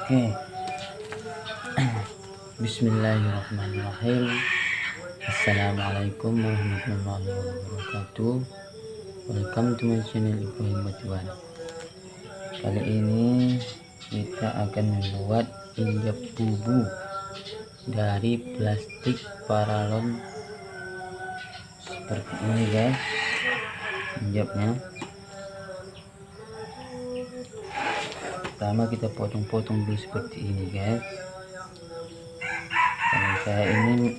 Oke. Bismillahirrahmanirrahim. Assalamualaikum warahmatullahi wabarakatuh. Welcome to my channel buatan. Kali ini kita akan membuat injap bubu dari plastik paralon seperti ini guys. Injapnya pertama kita potong-potong dulu seperti ini guys. Kalau saya ini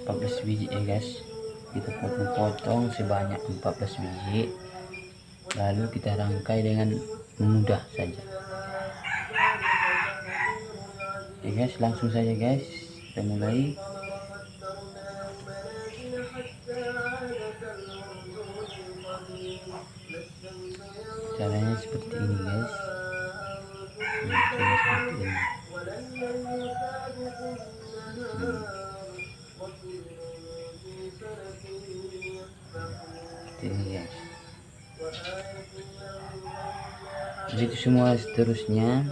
14 biji ya guys, kita potong-potong sebanyak 14 biji, lalu kita rangkai dengan mudah saja. Oke guys, langsung saja guys, kita mulai. Caranya seperti ini guys. Seperti ini. Ini guys. Begitu semua seterusnya.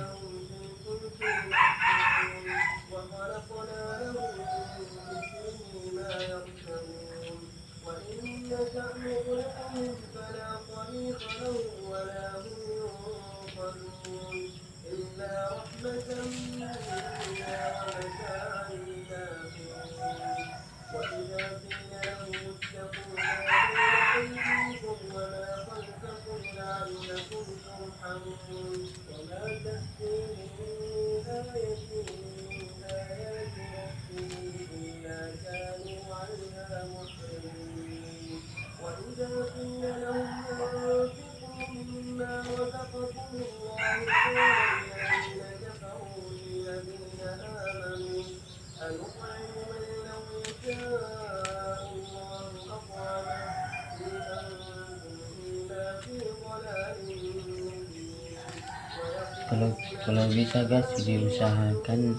Kalau bisa guys, diusahakan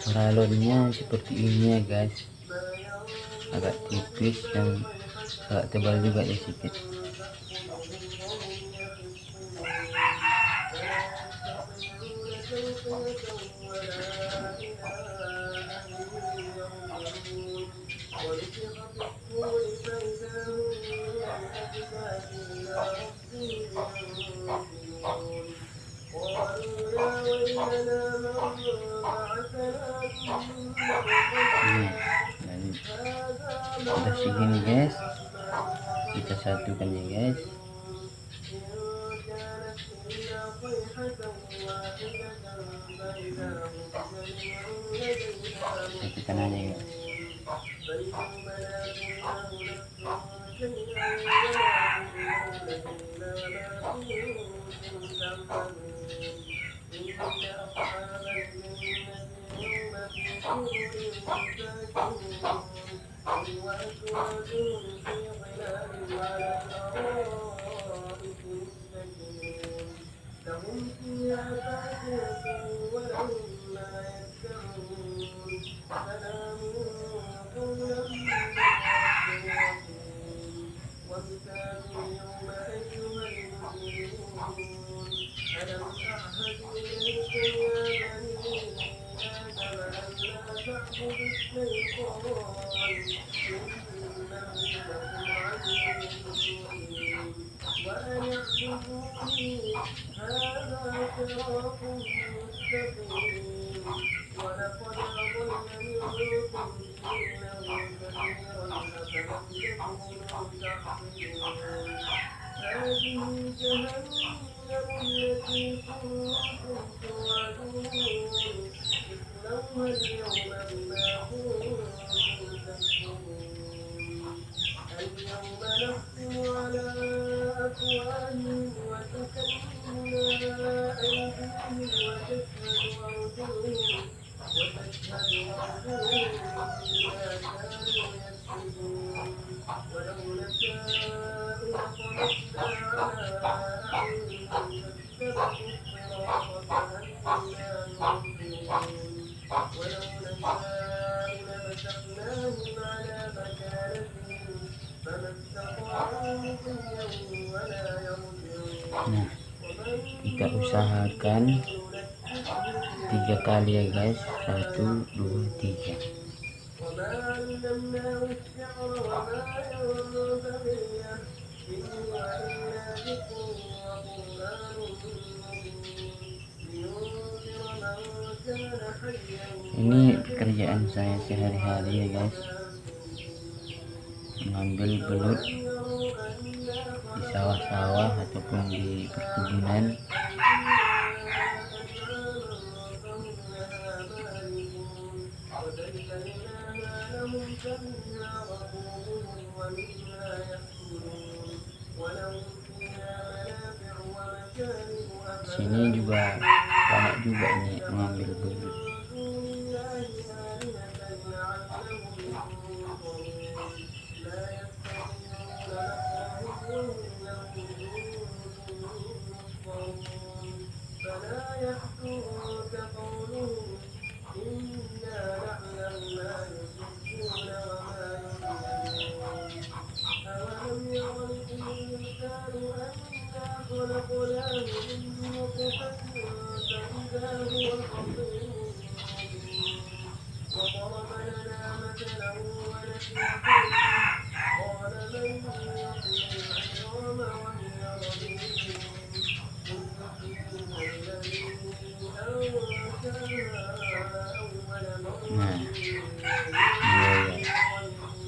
paralonnya seperti ini ya guys, agak tipis dan agak tebal juga ya sedikit. Udah segini guys, kita satukan ya guys. Satukan aja guys. Nah, kita usahakan 3 kali ya guys, 1 2 3. Ini pekerjaan saya sehari-hari ya guys, mengambil belut di sawah-sawah ataupun di perkebunan. Sini juga banyak juga ini mengambil belut. Nah,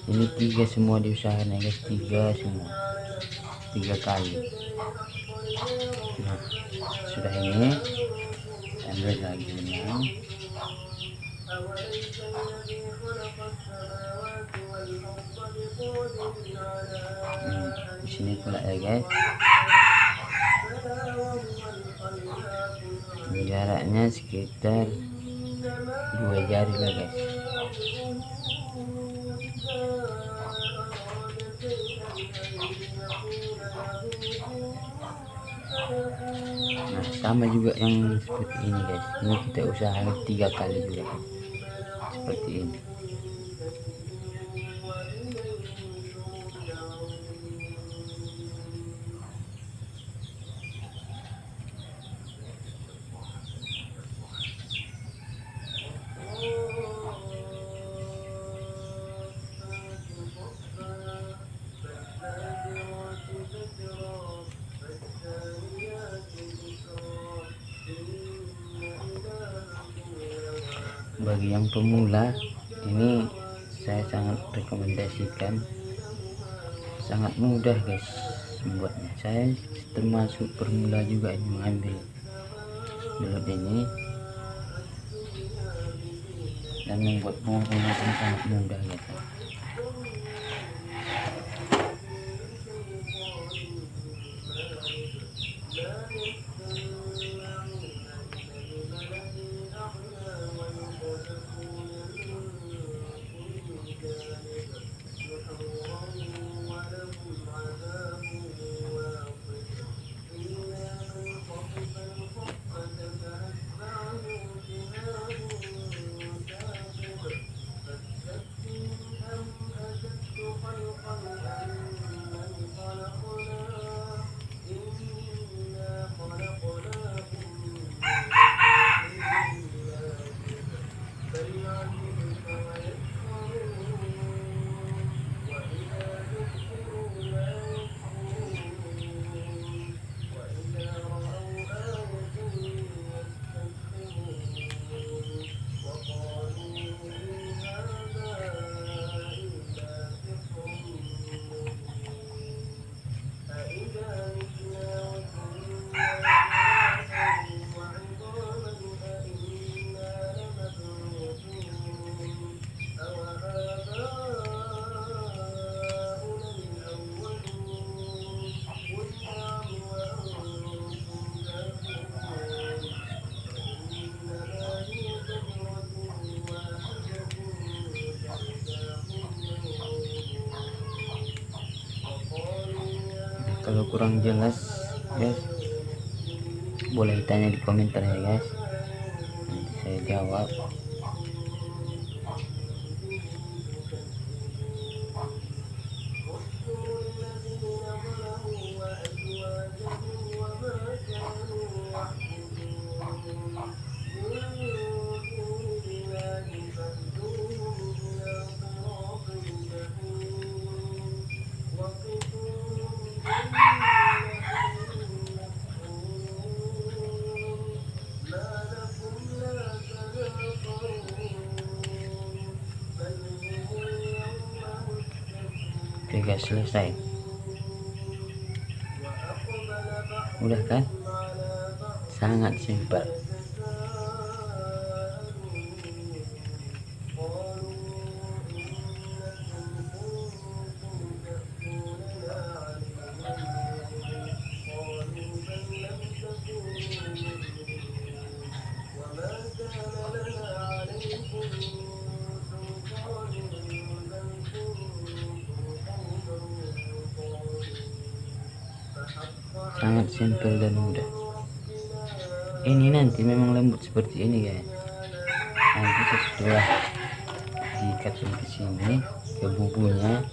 ini 3 semua diusahakan ya guys, 3 semua, 3 kali. Nah, sudah ini ambil lagi benang. Di sini pula ya guys, jaraknya sekitar 2 jari lah guys. Nah, sama juga yang seperti ini guys, ini kita usahakan 3 kali juga seperti ini. Bagi yang pemula ini saya sangat rekomendasikan, sangat mudah guys membuatnya. Saya termasuk pemula juga ini mengambil belut ini, dan membuat penggunaan sangat mudah guys. Kalau kurang jelas guys, boleh tanya di komentar ya guys, nanti saya jawab. Oke guys, selesai. Udah kan? Sangat simpel. Sangat simpel dan mudah. Ini nanti memang lembut seperti ini guys. Nanti setelah diikatkan ke sini ke bubunya,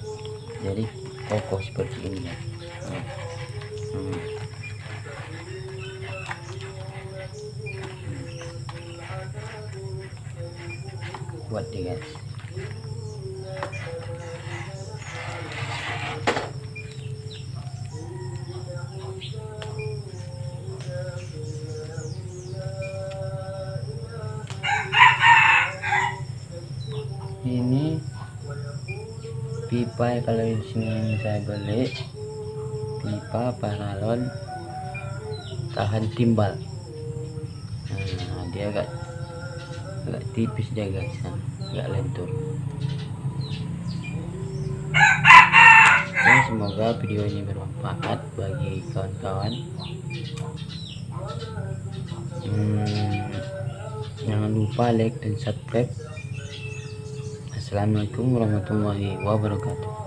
jadi kokoh seperti ini ya. Buat deh guys. Ini pipa kalau di sini saya beli pipa paralon tahan timbal. Nah, dia agak tipis dia guys, agak lentur. Ya, semoga video ini bermanfaat bagi kawan-kawan. Jangan lupa like dan subscribe. Assalamualaikum warahmatullahi wabarakatuh.